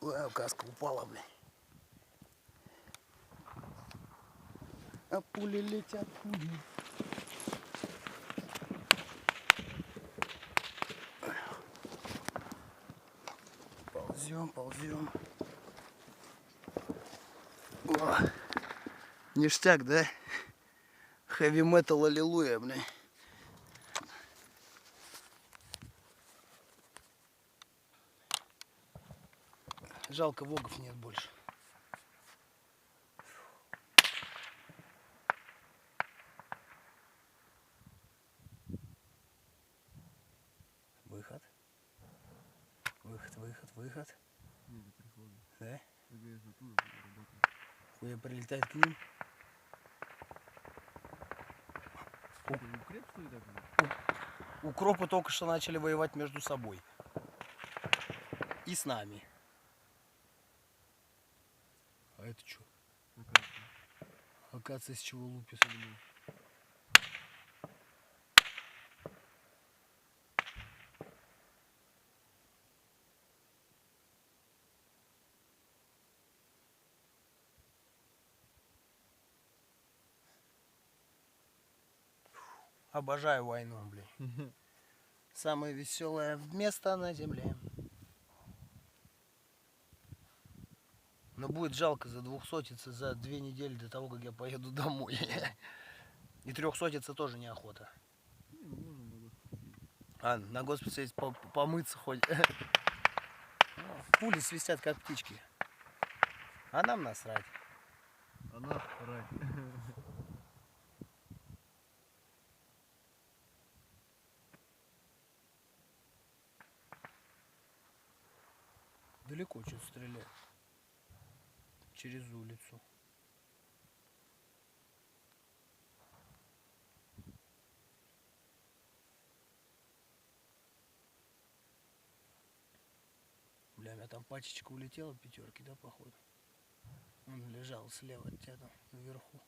Ой, каска упала, блин. А пули летят, пули. Ползем, ползем. О, ништяк, да? Хэви метал, аллилуйя, блин. Жалко, вогов нет больше. Выход. Выход, выход, выход. Нет, приходит. Да? Ты говоришь, оттуда работает. Хуя прилетает к ним. Укреп, что ли, такой? Укропы только что начали воевать между собой. И с нами. А это что? Акация с чего лупит? Обожаю войну, блин. Самое веселое место на земле. Но будет жалко за 200-ться за 2 недели до того, как я поеду домой. И 300-ться тоже неохота. А, на госпиталь съездить помыться хоть. Пули свистят, как птички. А нам насрать. А нас рать. Далеко что-то стреляет. Через улицу. Бля, у меня там пачечка улетела, пятерки, да, походу? Он лежал слева от тебя там, наверху.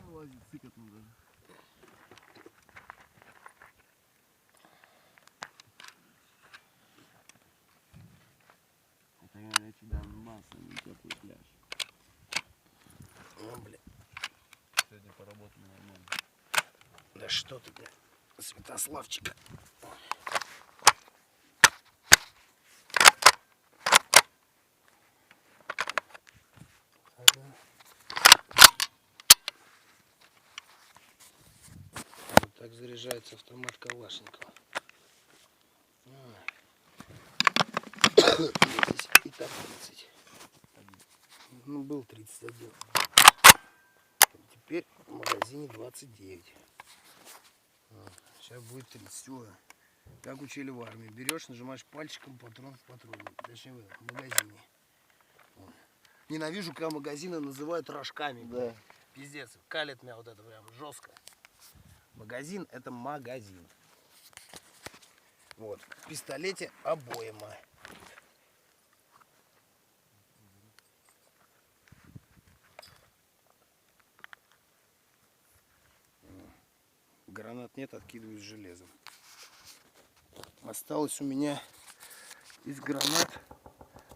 Лазит, цикать надо даже. Это я тебя масса, не теплый пляж. Ну, бля. Сегодня поработали нормально. Да что ты, бля, Святославчик. Ага. Вот так заряжается автомат Калашникова. Здесь и так 30. Ну, был 31. Теперь в магазине 29. Сейчас будет 30. Ой. Как учили в армии. Берешь, нажимаешь пальчиком патрон в патроне. Точнее, в магазине. Вот. Ненавижу, когда магазины называют рожками. Да. Пиздец. Калит меня вот это прям жестко. Магазин — это магазин. Вот. В пистолете обойма. Гранат нет, откидываюсь железом. Осталось у меня из гранат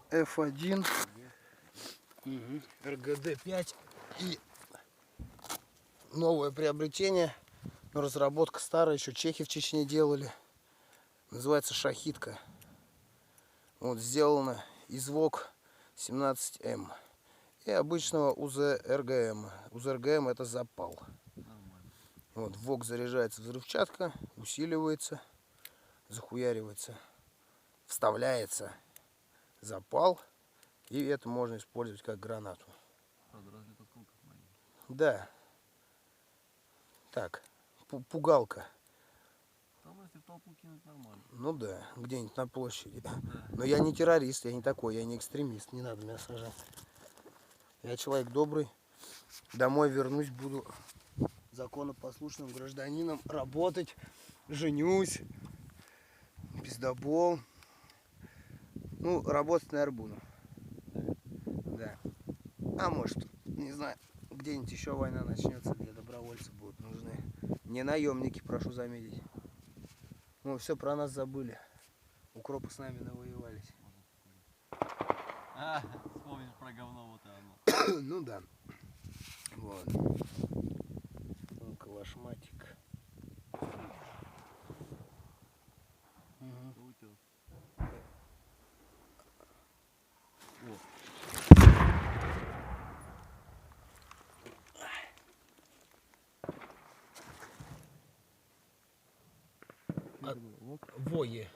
F1, РГД-5 и новое приобретение, но разработка старая, еще чехи в Чечне делали. Называется шахидка. Вот сделана из ВОК 17М и обычного УЗ-РГМ. УЗ-РГМ это запал. Вот, ВОК заряжается взрывчатка, усиливается, захуяривается, вставляется запал, и это можно использовать как гранату. Да. Так, пугалка. Там, если в толпу кинуть, нормально. Ну да, где-нибудь на площади. Да. Но я не террорист, я не такой, я не экстремист, не надо меня сажать. Я человек добрый, домой вернусь, буду законопослушным гражданином, работать, женюсь, пиздобол. Ну, работать, наверное, буду. Да. А может, не знаю, где-нибудь еще война начнется, где добровольцы будут нужны. Не наемники, прошу заметить. Ну, все про нас забыли. Укропы с нами навоевались. А, вспомнишь про говно, вот и оно. Ну да. Вот. Ну, калашматик. Мгм. Утес. А- Это было? Вот. Вои.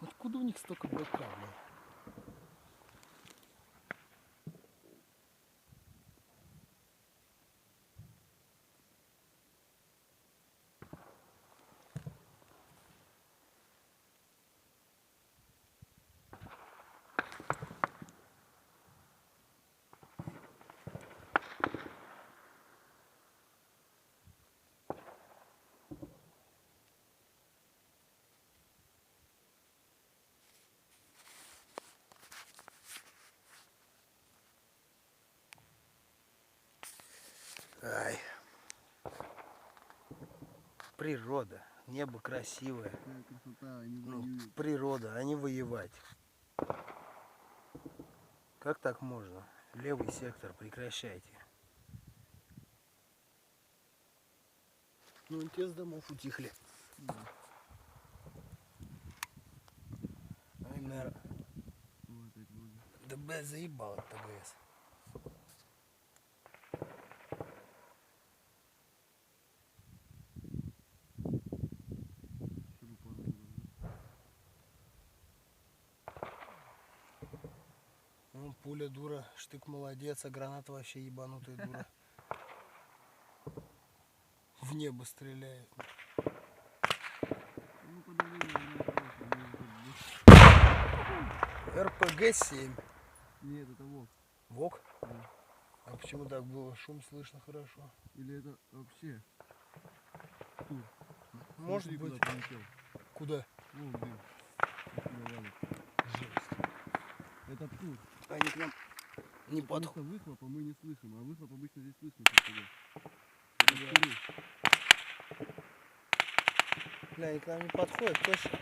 Откуда у них столько быка, блин? Ай. Природа. Небо красивое. Какая красота, они Ну, воюют. природа, а не воевать. Как так можно? Левый сектор, прекращайте. Ну, те с домов утихли. Ай, наверное. Вот опять люди. Да, блядь, заебал от ТГС. Чтобы пару было, Ну, пуля дура, штык молодец, а граната вообще ебанутая дура. В небо стреляет. ну подавление, ну, хорошо. РПГ-7. Нет, это ВОК. ВОК? Да. А почему так было? Шум слышно хорошо. Или это вообще тур? Может Смотри, быть. куда полетел. Куда? Вон дым. Отсюда валит. Жесть. Это тур. Они к нам не Потому подходят. что выхлопа мы не слышим, а выхлоп обычно здесь слышно. Это туры. Бля, они к нам не подходят, точно.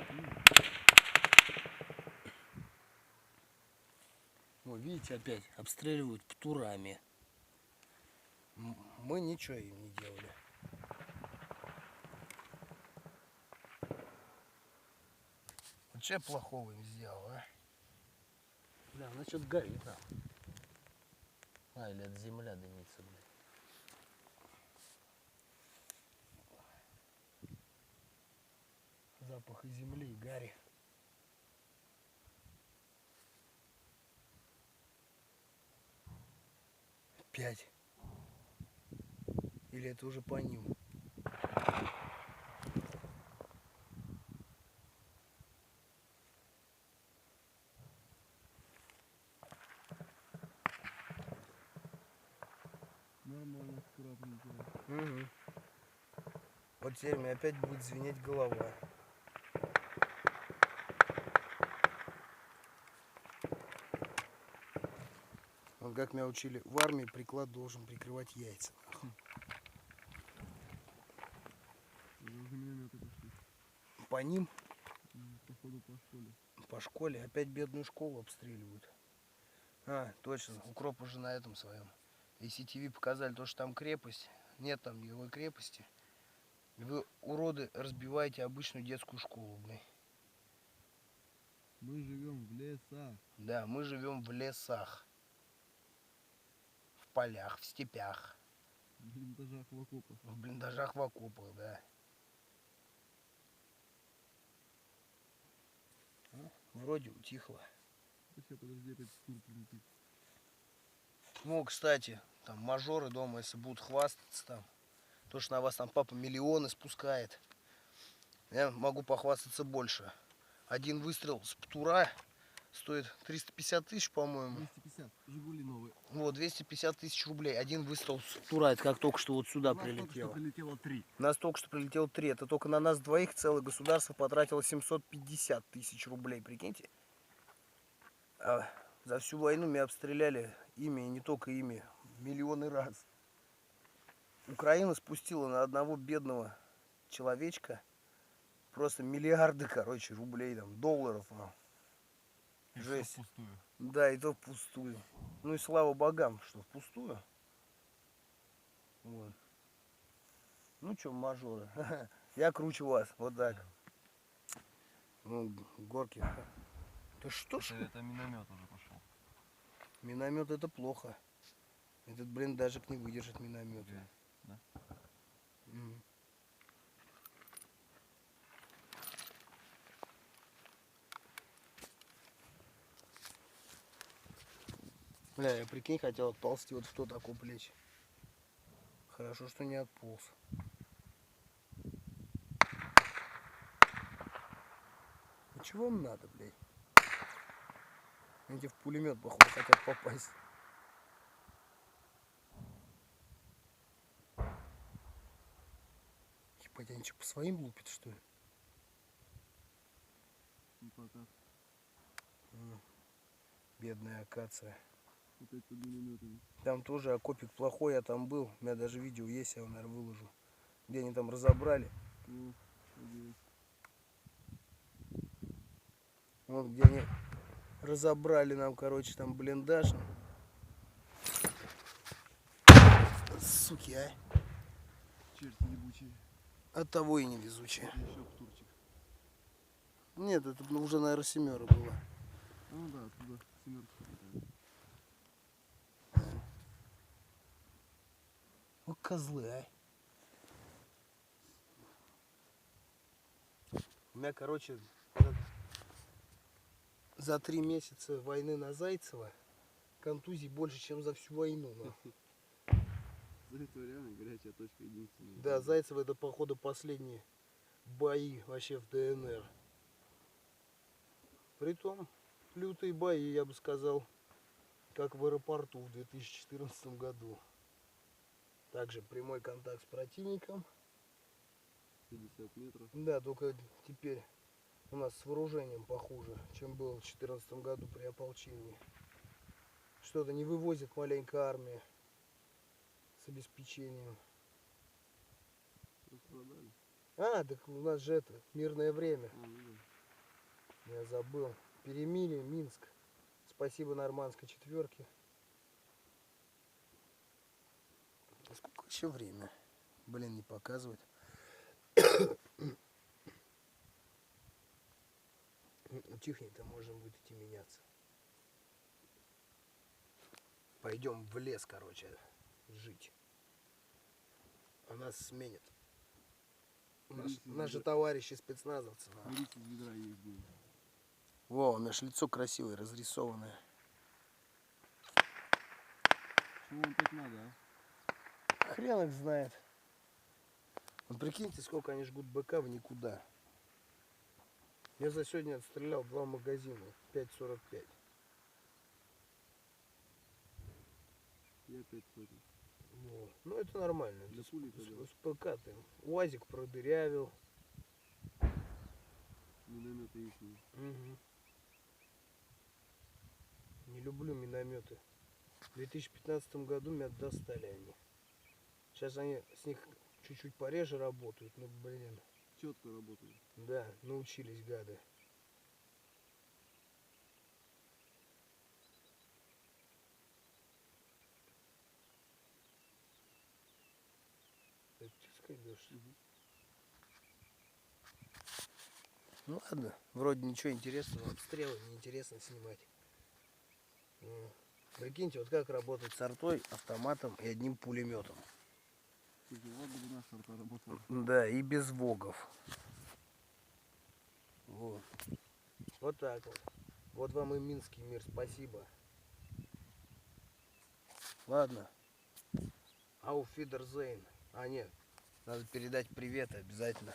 О, видите, опять обстреливают птурами. Мы ничего им не делали. Вот что я плохого им сделал, а? Бля, она что-то горит там. А, или это земля дымится, блядь. Запах и земли, и гари. Пять. Или это уже по ним? Нормально, скрапненькая. Угу. Вот теперь мне опять будет звенеть голова. Вот как меня учили в армии, приклад должен прикрывать яйца. Это уже минометы пошли. По ним, Походу по школе. по школе, опять бедную школу обстреливают. А, точно, укроп уже на этом своем. И CTV показали то, что там крепость. Нет там никакой крепости. Вы, уроды, разбиваете обычную детскую школу, блин. Мы живем в лесах. Да, мы живем в лесах. В полях, в степях. В блиндажах, в окопах. В блиндажах, в окопах, да. Ну, вроде утихло. Сейчас подожди, опять тур прилетит. Ну, кстати, там мажоры дома, если будут хвастаться там, то, что на вас там папа миллионы спускает, я могу похвастаться больше. Один выстрел с птура стоит 350 тысяч, по-моему. 250. Жигули новые. Вот, 250 тысяч рублей. Один выстрел с птура, это как только что вот сюда У нас только что прилетело. прилетело 3. У нас только что прилетело 3. Это только на нас двоих целое государство потратило 750 тысяч рублей, прикиньте. А за всю войну меня обстреляли ими, и не только ими, миллионы раз. Украина спустила на одного бедного человечка просто миллиарды, короче, рублей, там, долларов. И всё Жесть. впустую. Да, и то впустую. Ну и слава богам, что впустую. Вот. Ну что, мажоры, я круче вас, вот так. Ну, горки. Да что ж, Это миномет уже пошел. миномет это плохо. Этот, блин, даже не выдержит миномет. Да? Бля, я прикинь, хотел отползти вот в тот окоп лечь. Хорошо, что не отполз. Ну чего вам надо, блядь? Эти в пулемет, походу, хотят попасть. Ебать, они что, по своим лупят, что ли? Ну пока. Бедная акация. Опять под минометами. Там тоже окопик плохой, я там был. У меня даже видео есть, я его, наверное, выложу. Где они там разобрали. Ну, надеюсь. Вот где они разобрали нам, короче, там блиндаж. Суки, а. Черти ебучие. От того и невезучие. Это еще птурчик. Нет, это уже, наверное, семера была. Ну да, оттуда семерка какая-то. Ну, козлы, а. У меня, короче, за 3 месяца войны на Зайцево контузий больше, чем за всю войну. Нахуй. Зайцево реально горячая точка единственная. Да, Зайцево это, походу, последние бои вообще в ДНР. Притом, лютые бои, я бы сказал, как в аэропорту в 2014 году. Также прямой контакт с противником. 50 метров. Да, только теперь у нас с вооружением похуже, чем было в 2014 году при ополчении. Что-то не вывозит маленькая армия с обеспечением. Распродали. А, так у нас же это, мирное время. А, ну да. Я забыл. Перемирие, Минск. Спасибо нормандской четверке. А сколько еще время? Блин, не показывает. Утихнет-то можно будет идти меняться. Пойдем в лес, короче, жить. А нас сменят. Наши товарищи спецназовцы. Рис из ведра есть будет. Во, у меня ж лицо красивое, разрисованное. Чего вам так надо, а? Хрен их знает. Вот прикиньте, сколько они жгут БК в никуда. Я за сегодня отстрелял 2 магазина. 5,45. Я 5 сотен. Вот. Ну это нормально. Для пули тогда. С ПК ты. УАЗик продырявил. Минометы ихние. Угу. Не люблю минометы. В 2015 году меня достали они. Сейчас они с них чуть-чуть пореже работают, но, блин. Четко работают. Да, научились гады. Тихо идешь. Угу. Ну ладно, вроде ничего интересного. Обстрелы неинтересно снимать. Прикиньте, вот как работать с артой, автоматом и одним пулеметом. Слушай, ладно бы наша арта работала. Да, и без вогов. Вот. Вот так вот. Вот вам и Минский мир, спасибо. Ладно. Auf Wiedersehen. А нет, надо передать привет обязательно.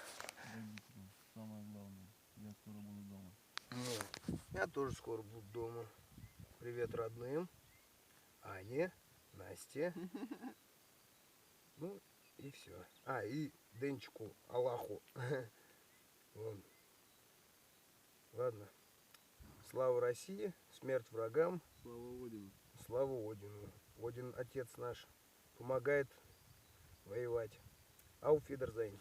Родителям. Самое главное. Я скоро буду дома. Ну, я тоже скоро буду дома. Привет родным. Ане, Насте. Ну и все. А, и Денчику, Аллаху. Вон. Ладно. Слава России, смерть врагам. Слава Одину. Слава Слава Одину. Один отец наш помогает воевать. Auf Wiedersehen.